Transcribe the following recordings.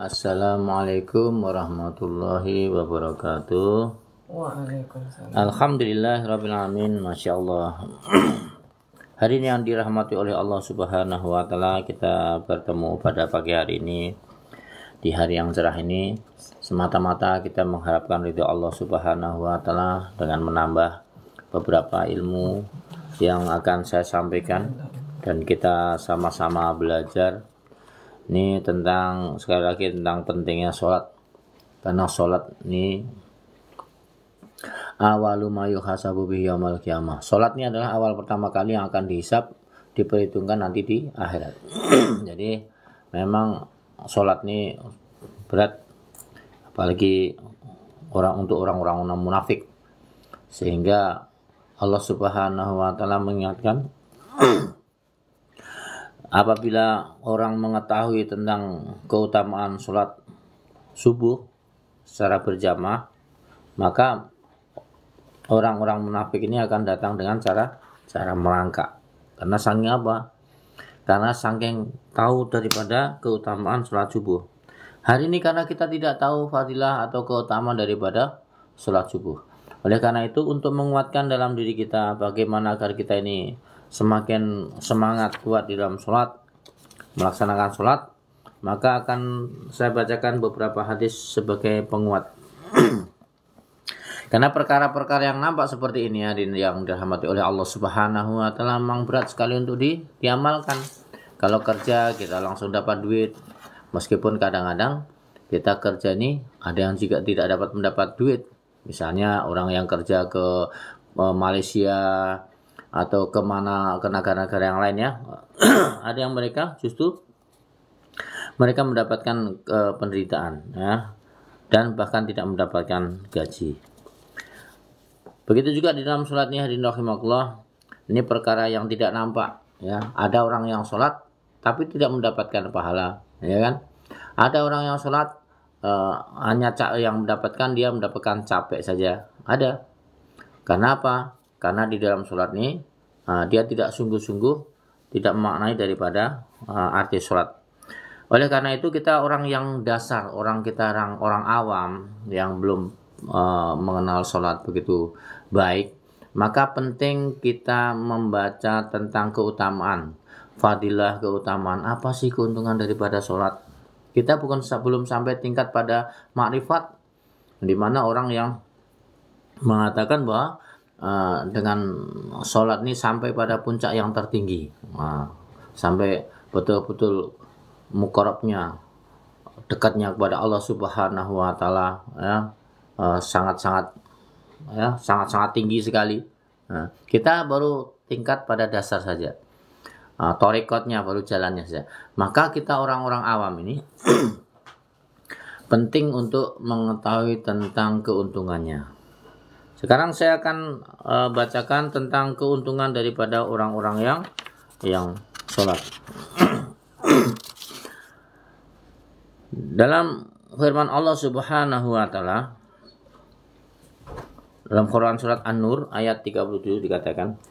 Assalamualaikum warahmatullahi wabarakatuh. Waalaikumsalam. Alhamdulillahirabbil alamin, masyaallah. Hari ini yang dirahmati oleh Allah Subhanahu wa taala, kita bertemu pada pagi hari ini di hari yang cerah ini semata-mata kita mengharapkan ridho Allah Subhanahu wa taala dengan menambah beberapa ilmu yang akan saya sampaikan dan kita sama-sama belajar. Ini tentang, sekali lagi, tentang pentingnya sholat, karena sholat ini awalu ma yuhasabu bihi yaumal qiyamah. Sholat ini adalah awal pertama kali yang akan dihisab, diperhitungkan nanti di akhirat. Jadi memang sholat ini berat, apalagi untuk orang-orang munafik, sehingga Allah Subhanahu wa taala mengingatkan apabila orang mengetahui tentang keutamaan sholat subuh secara berjamaah, maka orang-orang munafik ini akan datang dengan cara merangkak. Karena saking apa? Karena saking tahu daripada keutamaan sholat subuh. Hari ini karena kita tidak tahu fadilah atau keutamaan daripada sholat subuh. Oleh karena itu, untuk menguatkan dalam diri kita bagaimana agar kita ini semakin semangat kuat di dalam sholat, melaksanakan sholat, maka akan saya bacakan beberapa hadis sebagai penguat. Karena perkara-perkara yang nampak seperti ini yang dirahmati oleh Allah Subhanahu wa taala memang berat sekali untuk diamalkan. Kalau kerja kita langsung dapat duit, meskipun kadang-kadang kita kerja ini ada yang juga tidak dapat mendapat duit. Misalnya orang yang kerja ke Malaysia atau ke negara-negara yang lain ya, ada yang mereka justru mereka mendapatkan penderitaan ya, dan bahkan tidak mendapatkan gaji. Begitu juga di dalam sholat ini, hadirin rahimakumullah, ini perkara yang tidak nampak ya. Ada orang yang sholat tapi tidak mendapatkan pahala, ya kan? Ada orang yang sholat hanya yang dia mendapatkan capek saja. Ada. Karena apa? Karena di dalam sholat ini dia tidak sungguh-sungguh, tidak memaknai daripada arti sholat. Oleh karena itu kita orang yang dasar, orang awam yang belum mengenal sholat begitu baik, maka penting kita membaca tentang keutamaan, fadilah, keutamaan apa sih keuntungan daripada sholat. Kita belum sampai tingkat pada makrifat, di mana orang yang mengatakan bahwa dengan sholat ini sampai pada puncak yang tertinggi, sampai betul-betul muqarrabnya, dekatnya kepada Allah Subhanahu wa taala ya, sangat-sangat tinggi sekali. Kita baru tingkat pada dasar saja, thariqatnya baru jalannya saja. Maka kita orang-orang awam ini penting untuk mengetahui tentang keuntungannya. Sekarang saya akan bacakan tentang keuntungan daripada orang-orang yang sholat. Dalam firman Allah Subhanahu wa taala dalam Quran surat An-Nur ayat 37 dikatakan,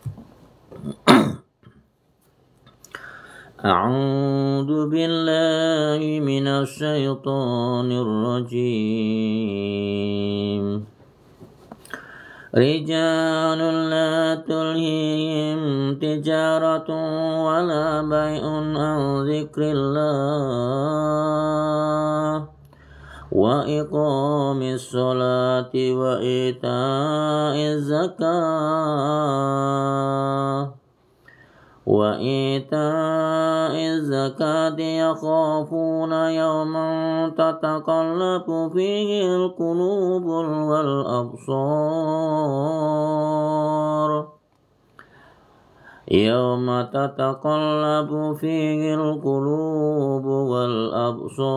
A'udzu billahi minasy syaithanir rajim. Rijalun la tulhihim tijaratun wala bai'un an dzikrillah wa iqamis sholati wa ita'iz zakati yakhafuna yawman tataqallabu fihi al-qulubul wal absar. Yawma tataqallabu fihi al-qulubu wal absar.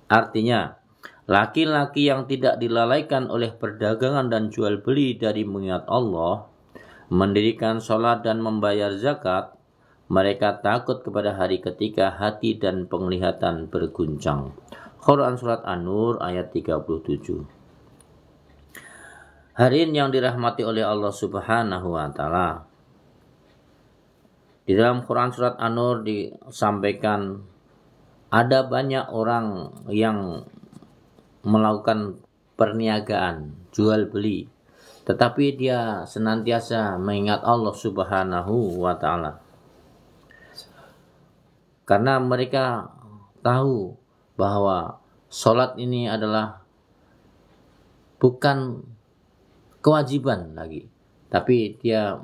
Artinya, laki-laki yang tidak dilalaikan oleh perdagangan dan jual beli dari mengingat Allah, mendirikan sholat dan membayar zakat, mereka takut kepada hari ketika hati dan penglihatan berguncang. Quran surat An-Nur ayat 37. Hadirin yang dirahmati oleh Allah Subhanahu wa taala. Di dalam Quran surat An-Nur disampaikan ada banyak orang yang melakukan perniagaan, jual beli, tetapi dia senantiasa mengingat Allah Subhanahu wa taala. Karena mereka tahu bahwa sholat ini adalah bukan kewajiban lagi, tapi dia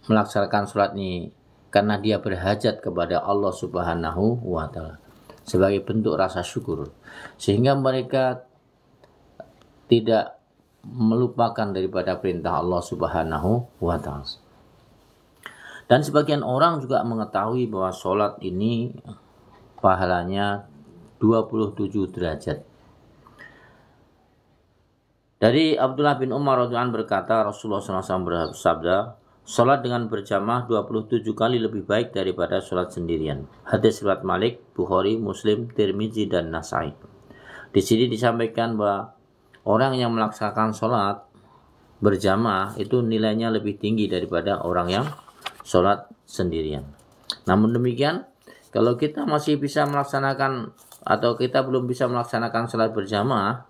melaksanakan sholat ini karena dia berhajat kepada Allah Subhanahu wa taala sebagai bentuk rasa syukur, sehingga mereka tidak melupakan daripada perintah Allah Subhanahu wa taala. Dan sebagian orang juga mengetahui bahwa sholat ini pahalanya 27 derajat. Dari Abdullah bin Umar radhiyallahu anhu berkata, Rasulullah SAW bersabda, sholat dengan berjamaah 27 kali lebih baik daripada sholat sendirian. Hadis riwayat Malik, Bukhari, Muslim, Tirmizi, dan Nasai. Di sini disampaikan bahwa orang yang melaksanakan sholat berjamaah itu nilainya lebih tinggi daripada orang yang sholat sendirian. Namun demikian, kalau kita masih bisa melaksanakan atau kita belum bisa melaksanakan sholat berjamaah,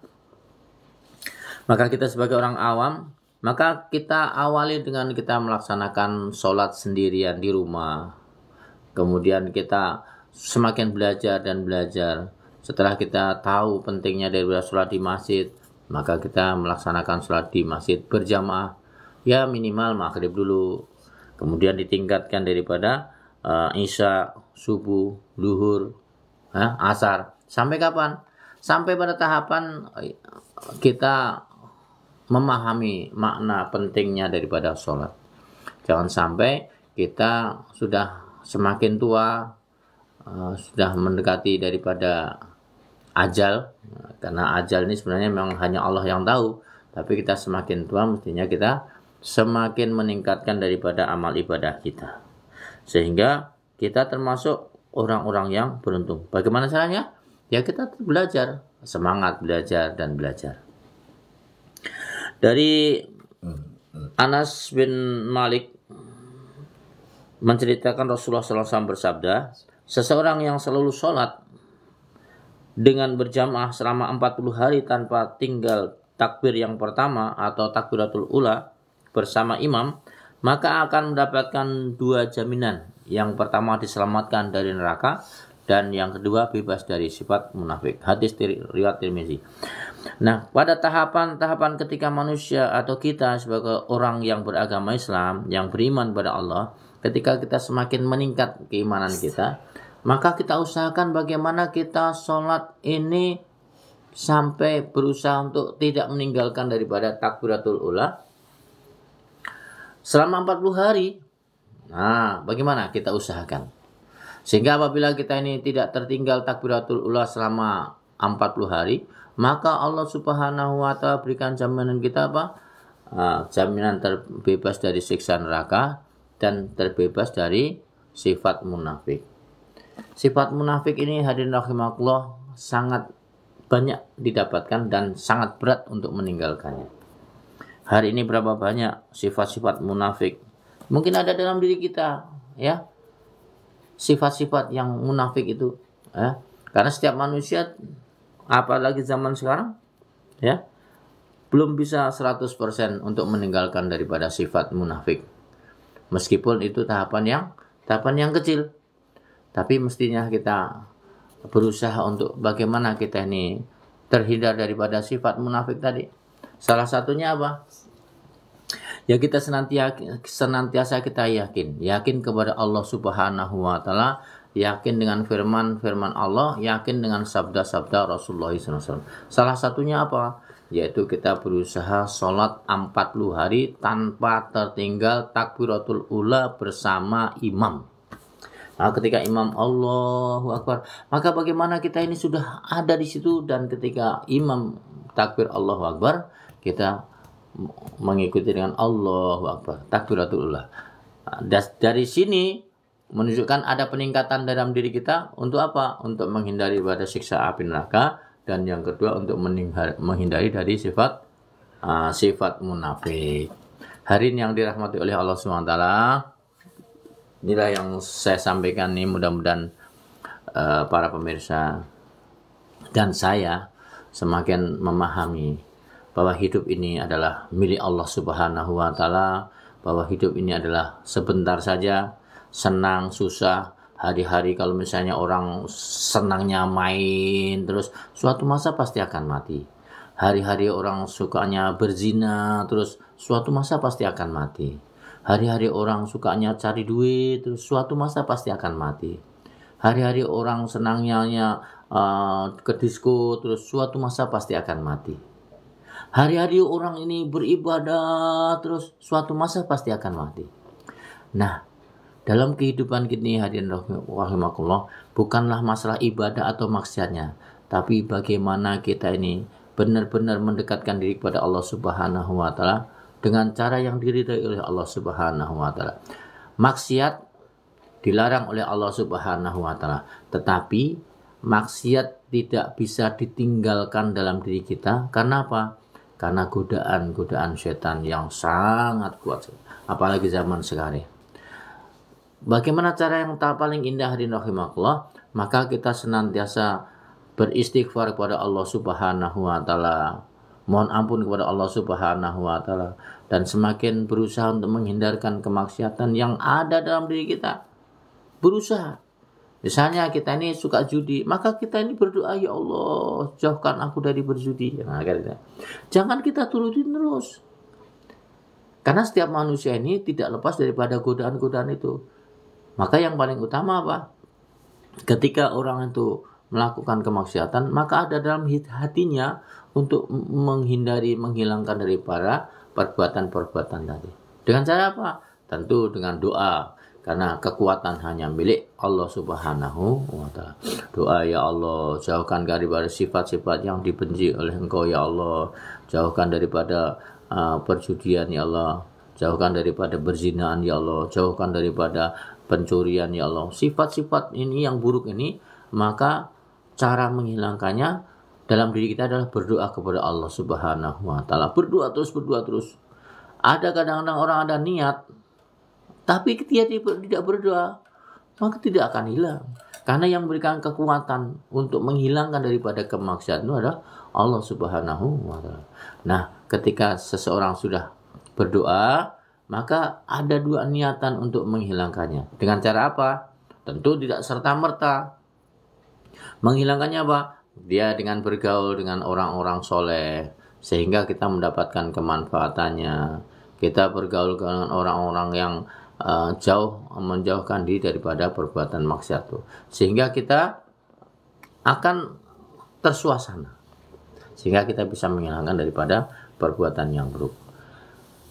maka kita sebagai orang awam, maka kita awali dengan kita melaksanakan sholat sendirian di rumah. Kemudian kita semakin belajar dan belajar. Setelah kita tahu pentingnya daripada sholat di masjid, maka kita melaksanakan sholat di masjid berjamaah. Ya minimal maghrib dulu. Kemudian ditingkatkan daripada isya, subuh, duhur, asar. Sampai kapan? Sampai pada tahapan kita memahami makna pentingnya daripada sholat. Jangan sampai kita sudah semakin tua, sudah mendekati daripada ajal, karena ajal ini sebenarnya memang hanya Allah yang tahu, tapi kita semakin tua mestinya kita semakin meningkatkan daripada amal ibadah kita, sehingga kita termasuk orang-orang yang beruntung. Bagaimana caranya? Ya kita belajar, semangat belajar dan belajar. Dari Anas bin Malik menceritakan Rasulullah SAW bersabda, seseorang yang selalu sholat dengan berjamaah selama 40 hari tanpa tinggal takbir yang pertama atau takbiratul ula bersama imam, maka akan mendapatkan 2 jaminan. Yang pertama diselamatkan dari neraka, dan yang kedua bebas dari sifat munafik. Hadis riwayat Tirmizi. Nah, pada tahapan-tahapan ketika manusia atau kita sebagai orang yang beragama Islam, yang beriman pada Allah, ketika kita semakin meningkat keimanan kita, maka kita usahakan bagaimana kita sholat ini sampai berusaha untuk tidak meninggalkan daripada takbiratul ula selama 40 hari. Nah, bagaimana kita usahakan? Sehingga apabila kita ini tidak tertinggal takbiratul ula selama 40 hari, maka Allah Subhanahu wa taala berikan jaminan kita apa? Jaminan terbebas dari siksa neraka dan terbebas dari sifat munafik. Sifat munafik ini hadirin rahimakumullah sangat banyak didapatkan dan sangat berat untuk meninggalkannya. Hari ini berapa banyak sifat-sifat munafik? Mungkin ada dalam diri kita, ya. Sifat-sifat yang munafik itu, ya. Karena setiap manusia, apalagi zaman sekarang, ya, belum bisa 100% untuk meninggalkan daripada sifat munafik. Meskipun itu tahapan yang kecil, tapi mestinya kita berusaha untuk bagaimana kita ini terhindar daripada sifat munafik tadi. Salah satunya apa? Ya kita senantiasa kita yakin kepada Allah Subhanahu wa taala, yakin dengan firman Allah, yakin dengan sabda-sabda Rasulullah SAW. Salah satunya apa? Yaitu kita berusaha sholat 40 hari tanpa tertinggal takbiratul ula bersama imam. Nah, ketika imam Allahu Akbar, maka bagaimana kita ini sudah ada di situ, dan ketika imam takbir Allahu Akbar, kita mengikuti dengan Allahu Akbar, takbiratul ula. Dari sini menunjukkan ada peningkatan dalam diri kita untuk apa? Untuk menghindari pada siksa api neraka, dan yang kedua untuk menghindari dari sifat munafik. Hari ini yang dirahmati oleh Allah SWT, inilah yang saya sampaikan nih, mudah-mudahan para pemirsa dan saya semakin memahami bahwa hidup ini adalah milik Allah Subhanahu wa taala, bahwa hidup ini adalah sebentar saja, senang, susah, hari-hari kalau misalnya orang senangnya main terus, suatu masa pasti akan mati. Hari-hari orang sukanya berzina terus, suatu masa pasti akan mati. Hari-hari orang sukanya cari duit terus, suatu masa pasti akan mati. Hari-hari orang senangnya ke disko terus, suatu masa pasti akan mati. Hari-hari orang ini beribadah terus, suatu masa pasti akan mati. Nah, dalam kehidupan kita hadirin rahimakumullah, bukanlah masalah ibadah atau maksiatnya, tapi bagaimana kita ini benar-benar mendekatkan diri kepada Allah Subhanahu wa taala dengan cara yang diridhai oleh Allah Subhanahu wa taala. Maksiat dilarang oleh Allah Subhanahu wa taala, tetapi maksiat tidak bisa ditinggalkan dalam diri kita. Karena apa? Karena godaan setan yang sangat kuat, apalagi zaman sekarang. Bagaimana cara yang paling indah hadirin rahimakumullah? Maka kita senantiasa beristighfar kepada Allah Subhanahu wa taala, mohon ampun kepada Allah Subhanahu wa taala, dan semakin berusaha untuk menghindarkan kemaksiatan yang ada dalam diri kita. Berusaha. Misalnya kita ini suka judi, maka kita ini berdoa, ya Allah, jauhkan aku dari berjudi. Nah, jangan kita turutin terus. Karena setiap manusia ini tidak lepas daripada godaan-godaan itu. Maka yang paling utama apa? Ketika orang itu melakukan kemaksiatan, maka ada dalam hatinya untuk menghilangkan dari para perbuatan-perbuatan tadi. Dengan cara apa? Tentu dengan doa. Karena kekuatan hanya milik Allah Subhanahu wa taala. Doa, ya Allah, jauhkan daripada sifat-sifat yang dibenci oleh Engkau, ya Allah. Jauhkan daripada perjudian, ya Allah. Jauhkan daripada berzinaan, ya Allah. Jauhkan daripada pencurian, ya Allah. Sifat-sifat ini yang buruk ini, maka cara menghilangkannya dalam diri kita adalah berdoa kepada Allah Subhanahu wa taala. Berdoa terus. Ada kadang-kadang orang ada niat, tapi dia tidak berdoa, maka tidak akan hilang. Karena yang memberikan kekuatan untuk menghilangkan daripada kemaksiatan itu adalah Allah Subhanahu wa taala. Nah, ketika seseorang sudah berdoa, maka ada dua niatan untuk menghilangkannya. Dengan cara apa? Tentu tidak serta-merta. Menghilangkannya apa? Dia dengan bergaul dengan orang-orang soleh, sehingga kita mendapatkan kemanfaatannya. Kita bergaul dengan orang-orang yang menjauhkan diri daripada perbuatan maksiat itu, sehingga kita akan tersuasana, sehingga kita bisa menghilangkan daripada perbuatan yang buruk.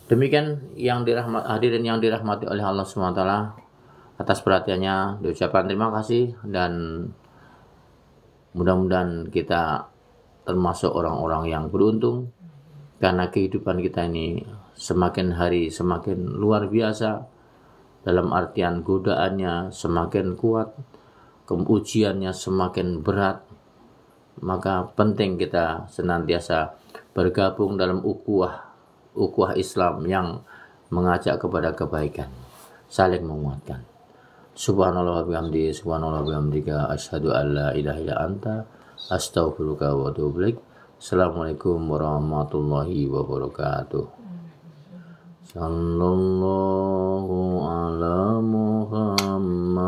Demikian yang hadirin yang dirahmati oleh Allah SWT, atas perhatiannya diucapkan terima kasih, dan mudah-mudahan kita termasuk orang-orang yang beruntung, karena kehidupan kita ini semakin hari semakin luar biasa. Dalam artian godaannya semakin kuat, ujiannya semakin berat. Maka penting kita senantiasa bergabung dalam ukhuwah Islam yang mengajak kepada kebaikan, saling menguatkan. Subhanallah wa bihamdihi, subhanallah wa bihamdika, asyhadu an la ilaha illa anta, astaghfiruka wa atubu ilaik. Assalamualaikum warahmatullahi wabarakatuh. Sallallahu ala Muhammad.